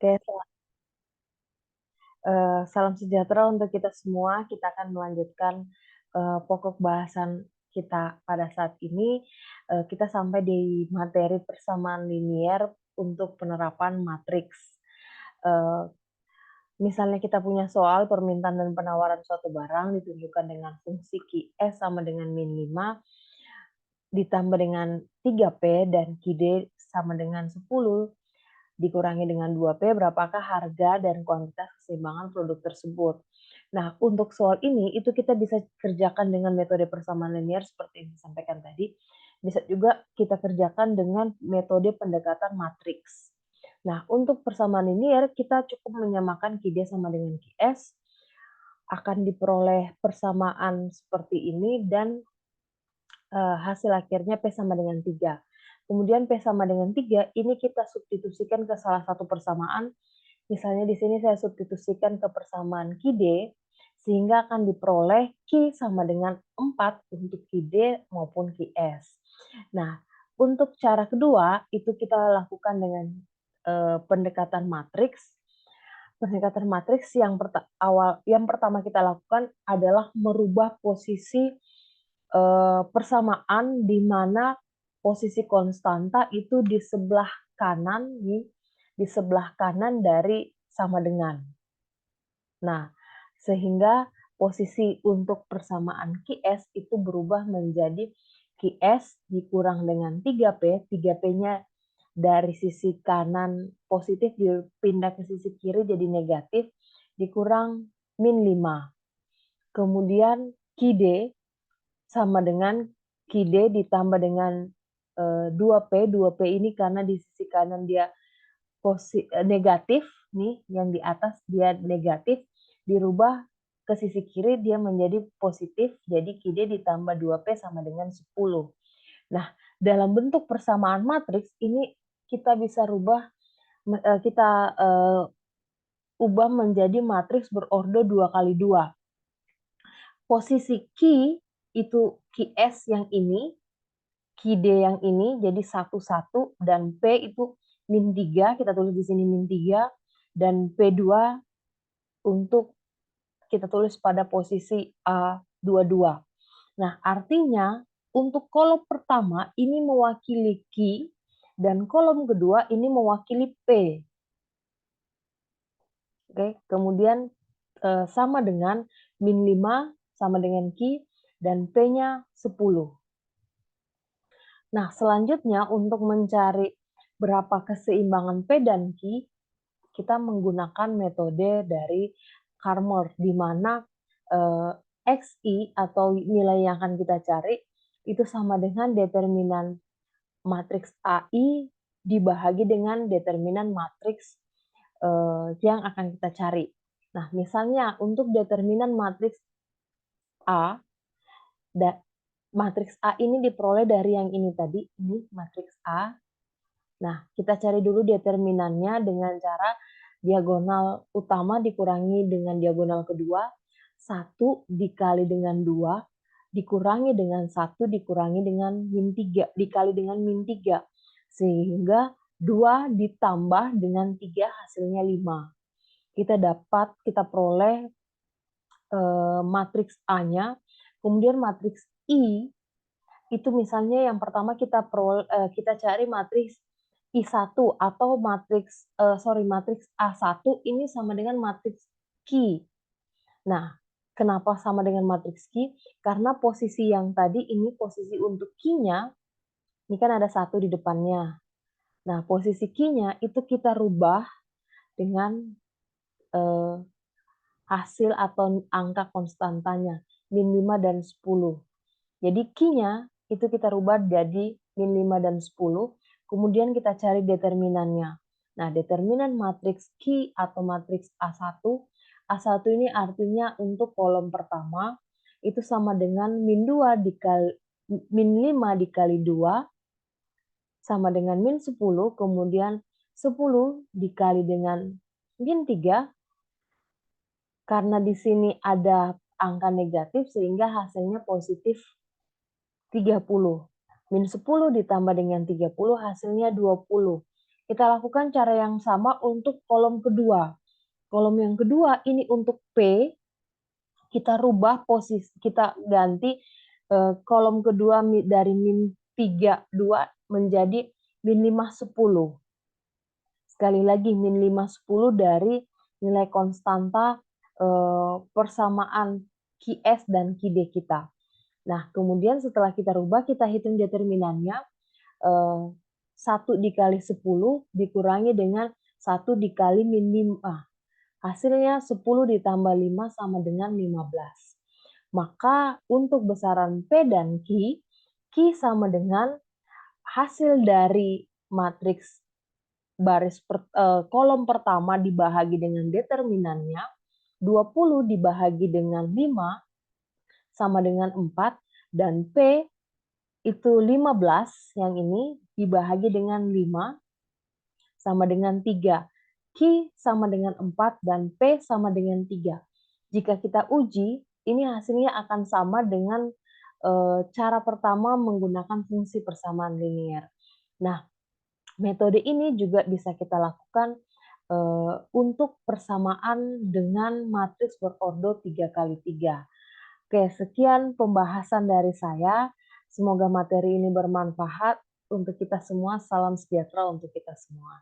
Oke, salam sejahtera untuk kita semua. Kita akan melanjutkan pokok bahasan kita pada saat ini. Kita sampai di materi persamaan linier untuk penerapan matriks. Eh, Misalnya kita punya soal permintaan dan penawaran suatu barang ditunjukkan dengan fungsi QS sama dengan min 5 ditambah dengan 3P dan QD sama dengan 10 dikurangi dengan 2P, berapakah harga dan kuantitas keseimbangan produk tersebut. Nah, untuk soal ini, itu kita bisa kerjakan dengan metode persamaan linear seperti yang disampaikan tadi. Bisa juga kita kerjakan dengan metode pendekatan matriks. Nah, untuk persamaan linear, kita cukup menyamakan QD sama dengan QS, akan diperoleh persamaan seperti ini, dan hasil akhirnya P sama dengan 3. Kemudian P sama dengan 3, ini kita substitusikan ke salah satu persamaan. Misalnya di sini saya substitusikan ke persamaan QD, sehingga akan diperoleh Q sama dengan 4 untuk QD maupun QS. Nah, untuk cara kedua, itu kita lakukan dengan pendekatan matriks. Pendekatan matriks yang pertama kita lakukan adalah merubah posisi persamaan di mana posisi konstanta itu di sebelah kanan di sebelah kanan dari sama dengan. Nah, sehingga posisi untuk persamaan QS itu berubah menjadi QS dikurang dengan 3P, 3P-nya dari sisi kanan positif dipindah ke sisi kiri jadi negatif, dikurang min 5. Kemudian QD sama dengan QD ditambah dengan 2P. 2P ini karena di sisi kanan dia negatif, nih yang di atas dia negatif, dirubah ke sisi kiri dia menjadi positif, jadi QD ditambah 2P sama dengan 10. Nah, dalam bentuk persamaan matriks ini kita bisa kita ubah menjadi matriks berorder 2 kali 2. Posisi Q itu QS yang ini, QD yang ini, jadi 1, dan P itu min 3, kita tulis di sini min 3, dan P2 untuk kita tulis pada posisi A22. Nah, artinya untuk kolom pertama ini mewakili Q, dan kolom kedua ini mewakili P. Oke, kemudian sama dengan min 5 sama dengan Q, dan P-nya 10. Nah, selanjutnya untuk mencari berapa keseimbangan P dan Q, kita menggunakan metode dari Carmore, di mana XI atau nilai yang akan kita cari itu sama dengan determinan matriks AI dibahagi dengan determinan matriks yang akan kita cari. Nah, misalnya untuk determinan matriks A, matriks A ini diperoleh dari yang ini tadi, ini matriks A. Nah, kita cari dulu determinannya dengan cara diagonal utama dikurangi dengan diagonal kedua, 1 dikali dengan 2, dikurangi dengan 1, dikurangi dengan min 3, dikali dengan min 3. Sehingga 2 ditambah dengan 3 hasilnya 5. Kita peroleh matriks A-nya, kemudian matriks I itu misalnya yang pertama kita cari matriks I1 atau matriks A1 ini sama dengan matriks Q. Nah, kenapa sama dengan matriks Q? Karena posisi yang tadi ini posisi untuk Q-nya, ini kan ada 1 di depannya. Nah, posisi Q-nya itu kita rubah dengan eh, hasil atau angka konstantanya, min 5 dan 10. Jadi Q-nya itu kita rubah jadi min 5 dan 10, kemudian kita cari determinannya. Nah, determinan matriks Q atau matriks A1, A1 ini artinya untuk kolom pertama, itu sama dengan min 5 dikali 2, sama dengan min 10, kemudian 10 dikali dengan min 3, karena di sini ada angka negatif sehingga hasilnya positif 30. Min 10 ditambah dengan 30 hasilnya 20. kita lakukan cara yang sama untuk kolom kedua. Kolom yang kedua ini untuk P, kita rubah posisi, kita ganti kolom kedua dari min 3, 2 menjadi min 5, 10. Sekali lagi min 5, 10 dari nilai konstanta persamaan QS dan QD kita. Nah, kemudian setelah kita rubah, kita hitung determinannya, 1 dikali 10 dikurangi dengan 1 dikali min 5. Hasilnya 10 ditambah 5 sama dengan 15. Maka untuk besaran P dan Q sama dengan hasil dari matriks kolom pertama dibahagi dengan determinannya, 20 dibahagi dengan 5 sama dengan 4, dan P itu 15, yang ini dibahagi dengan 5 sama dengan 3. Q sama dengan 4 dan P sama dengan 3. Jika kita uji, ini hasilnya akan sama dengan cara pertama menggunakan fungsi persamaan linier. Nah, metode ini juga bisa kita lakukan untuk persamaan dengan matriks berordo 3x3. Oke, sekian pembahasan dari saya. Semoga materi ini bermanfaat untuk kita semua. Salam sejahtera untuk kita semua.